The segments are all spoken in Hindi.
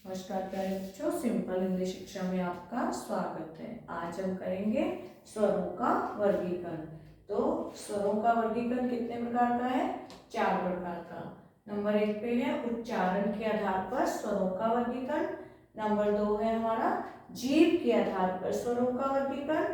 नमस्कार प्यारे बच्चों, सिंपल हिंदी शिक्षा में आपका स्वागत है। आज हम करेंगे स्वरों का वर्गीकरण। तो स्वरों का वर्गीकरण कितने प्रकार का है? 4 प्रकार का। नंबर 1 पे है उच्चारण के आधार पर स्वरों का वर्गीकरण। नंबर 2 है हमारा जीभ के आधार पर स्वरों का वर्गीकरण।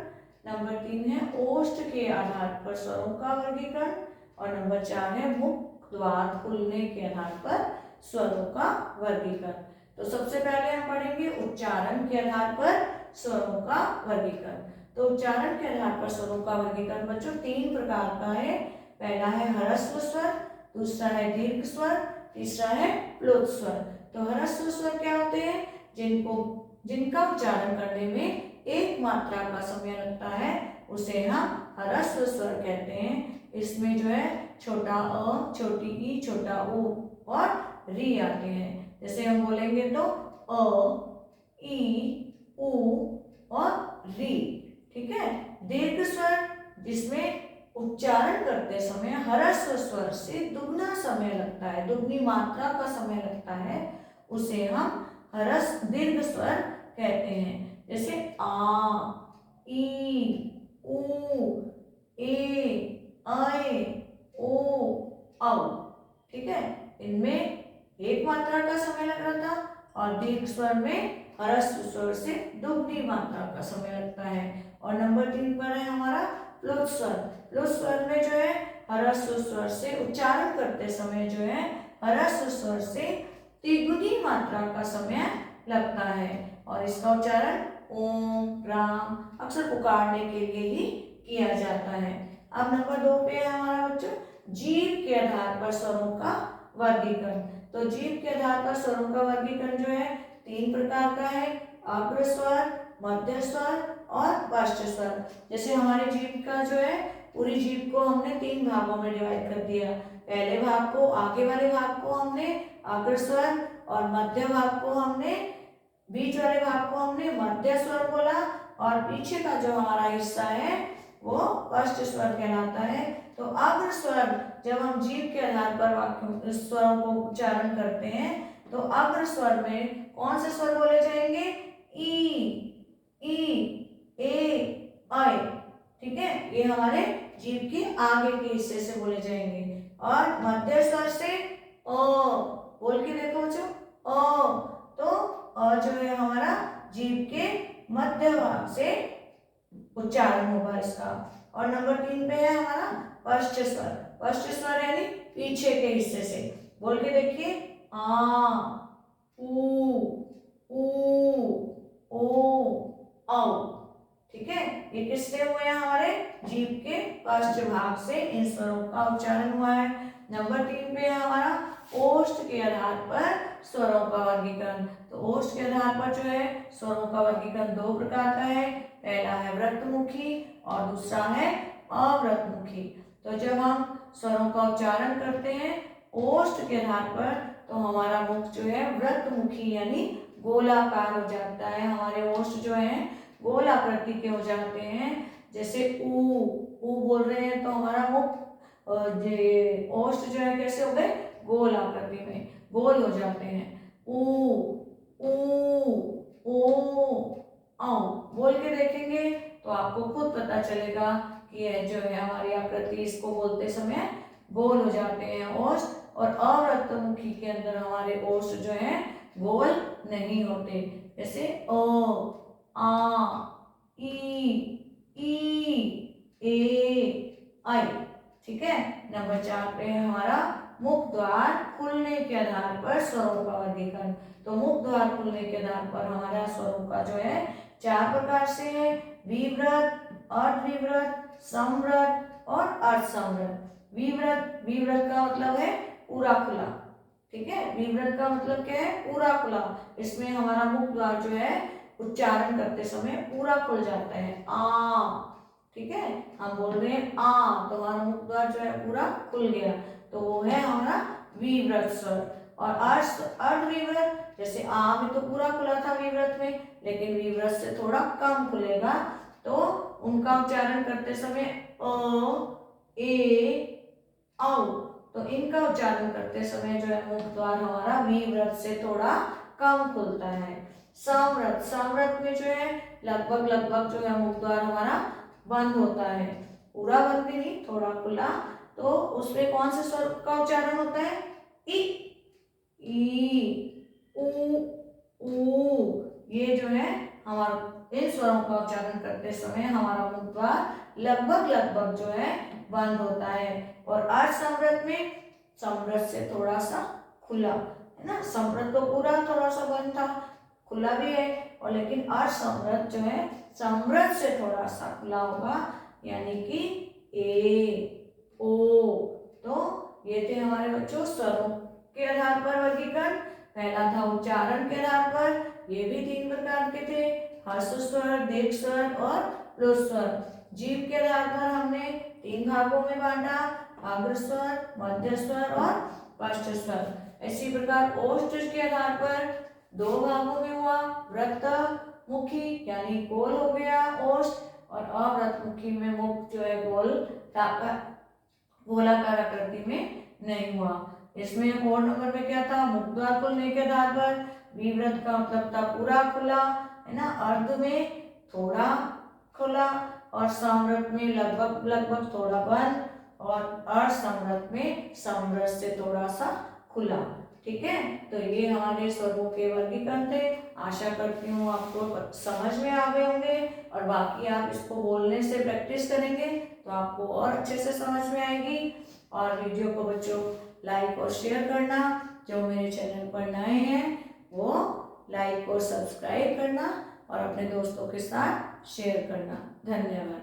नंबर 3 है ओष्ठ के आधार पर स्वरों का वर्गीकरण। और नंबर 4 है मुख द्वार खुलने के आधार पर स्वरों का वर्गीकरण। तो सबसे पहले हम पढ़ेंगे उच्चारण के आधार पर स्वरों का वर्गीकरण। तो उच्चारण के आधार पर स्वरों का वर्गीकरण बच्चों 3 प्रकार का है। पहला है ह्रस्व स्वर, दूसरा है दीर्घ स्वर, तीसरा है प्लोत स्वर। तो ह्रस्व स्वर क्या होते हैं? जिनका उच्चारण करने में एक मात्रा का समय लगता है, उसे हम ह्रस्व स्वर कहते हैं। इसमें जो है छोटा अ, छोटी ई, छोटा उ और री आते हैं। जैसे हम बोलेंगे तो अ, ई, उ और री। ठीक है। दीर्घ स्वर जिसमें उच्चारण करते समय ह्रस्व स्वर से दुगना समय लगता है, दुगनी मात्रा का समय लगता है, उसे हम दीर्घ स्वर कहते हैं। जैसे आ, ई, उ, ए, ऐ, ओ, औ। ठीक है। इनमें एक मात्रा का समय लग रहा था और दीर्घ स्वर में ह्रस्व स्वर से दुगनी मात्रा का समय लगता है। और नंबर 3 पर है हमारा प्लोत स्वर। प्लोत स्वर में जो है ह्रस्व स्वर से उच्चारण करते समय जो है ह्रस्व स्वर से तिगुनी मात्रा का समय लगता है और इसका उच्चारण ओम, राम अक्सर पुकारने के लिए ही किया जाता है। अब नंबर 2 पे है हमारा बच्चों जीभ के आधार पर स्वरों का वर्गीकरण। तो जीभ के आधार पर स्वरों का वर्गीकरण जो है 3 प्रकार का है। अग्र स्वर, मध्य स्वर और पश्च स्वर। जैसे हमारे जीभ का जो है पूरी जीभ को हमने 3 भागों में डिवाइड कर दिया। पहले भाग को, आगे वाले भाग को हमने अग्र स्वर और मध्य भाग को हमने, बीच वाले भाग को हमने मध्य स्वर बोला और पीछे का जो हमारा हिस्सा है वो पश्च स्वर कहलाता है। तो अग्र स्वर जब हम जीभ के आधार पर वाक्यों स्वरों को उच्चारण करते हैं तो अग्र स्वर में कौन से स्वर बोले जाएंगे? ई, ए, ऐ। ठीक है, ये हमारे जीभ के आगे के हिस्से से बोले जाएंगे। और मध्य स्वर से अ, बोल के देखो बच्चों, अ। तो अ जो है हमारा जीभ के मध्य भाग से उच्चारण होगा इसका। और नंबर 3 पे है हमारा पश्च स्वर। पश्च स्वर यानी पीछे के हिस्से से। बोल के देखिए, आ, उ, ओ, औ। ठीक है, ये किससे हुए हैं? हमारे जीभ के पश्च भाग से इन स्वरों का उच्चारण हुआ है। नंबर 3 पे है हमारा ओष्ठ के आधार पर स्वरों का वर्गीकरण। तो ओष्ठ के आधार पर जो है स्वरों का वर्गीकरण 2 प्रकार का है। पहला है वृत्तमुखी और दूसरा है अवृत्तमुखी। तो जब हम स्वरों का उच्चारण करते हैं ओष्ठ के आधार पर तो हमारा मुख जो है वृत्तमुखी यानी गोलाकार हो जाता है। हमारे ओष्ठ जो है गोल आकृति के हो जाते हैं। जैसे ऊ बोल रहे हैं तो हमारा मुख ओष्ठ जो है कैसे हो गए? गोल आकृति में गोल हो जाते हैं। ऊ, ओ, औ बोल के देखेंगे तो आपको खुद पता चलेगा कि यह जो है हमारी आकृति, इसको बोलते समय गोल हो जाते हैं ओष्ठ। और अवृत्तमुखी के अंदर हमारे ओष्ठ जो है गोल नहीं होते। जैसे अ, आ, ई, ए, ऐ। ठीक है। नंबर 4 पे है हमारा मुख द्वार खुलने के आधार पर स्वरों का वर्गीकरण। तो मुख द्वार खुलने के आधार पर हमारा स्वरों का जो है 4 प्रकार से है। विव्रत, अर्धविव्रत, समव्रत और अर्धसमव्रत। विव्रत का मतलब है पूरा खुला। ठीक है, विव्रत का मतलब क्या है? पूरा खुला। इसमें हमारा मुख द्वार जो है उच्चारण करते समय पूरा खुल जाता है। आ, ठीक है, हम बोल रहे हैं आ तो हमारा मुख द्वार जो है पूरा खुल गया, तो वो है हमारा विव्रत स्वर। और अर्धविव्रत, जैसे आ में तो पूरा खुला था विव्रत में, लेकिन विव्रत से थोड़ा कम खुलेगा, तो उनका उच्चारण करते समय अ, ए, औ। तो इनका उच्चारण करते समय जो है मुख द्वार हमारा विव्रत से थोड़ा कम खुलता है। समृद्ध, समृद्ध में जो है लगभग लगभग जो है मुख द्वार हमारा बंद होता है, पूरा बंद भी नहीं, थोड़ा खुला। तो उसमें कौन से स्वर का उच्चारण होता है? इ, ई, उ, ऊ। ये जो है हमारा इन स्वरों का उच्चारण करते समय हमारा मुख द्वार लगभग लगभग जो है बंद होता है। और अर्ध समृद्ध में समृद्ध से थोड़ा सा खुला है ना, समृद्ध तो पूरा थोड़ा सा बंद था, खुला भी है, और लेकिन अर्ध समृद्ध जो है समृद्ध से थोड़ा सा खुला होगा, यानी कि ए, ओ। तो ये थे हमारे बच्चों स्वरों के आधार पर वर्गीकरण। पहला था उच्चारण के आधार पर, ये भी 3 प्रकार के थे, ह्रस्व स्वर, दीर्घ स्वर और प्लुत स्वर। जीभ के आधार पर हमने 3 भागों में बांटा, अग्र स्वर, मध्य स्वर और पश्च स्वर। इसी प्रकार ओष्ठ के आधार पर 2 भागों में हुआ, वृत्त मुखी यानी गोल हो गया ओष्ठ, और अवृत्त मुखी में मुख जो है गोलाकार आकृति में नहीं हुआ। इसमें और नंबर में क्या था? मुख द्वार खुलने के आधार पर विवृत का मतलब था पूरा खुला है ना, अर्ध में थोड़ा खुला, और समृद्ध में लगभग लगभग थोड़ा बंद, और असमृद्ध में समृद्ध से थोड़ा सा खुला। ठीक है, तो ये हमारे स्वरों के वर्गीकरण थे। आशा करती हूँ आपको समझ में आ गए होंगे, और बाकी आप इसको बोलने से प्रैक्टिस करेंगे तो आपको और अच्छे से समझ में आएगी। और वीडियो को बच्चों लाइक और शेयर करना, जो मेरे चैनल पर नए हैं वो लाइक और सब्सक्राइब करना, और अपने दोस्तों के साथ शेयर करना। धन्यवाद।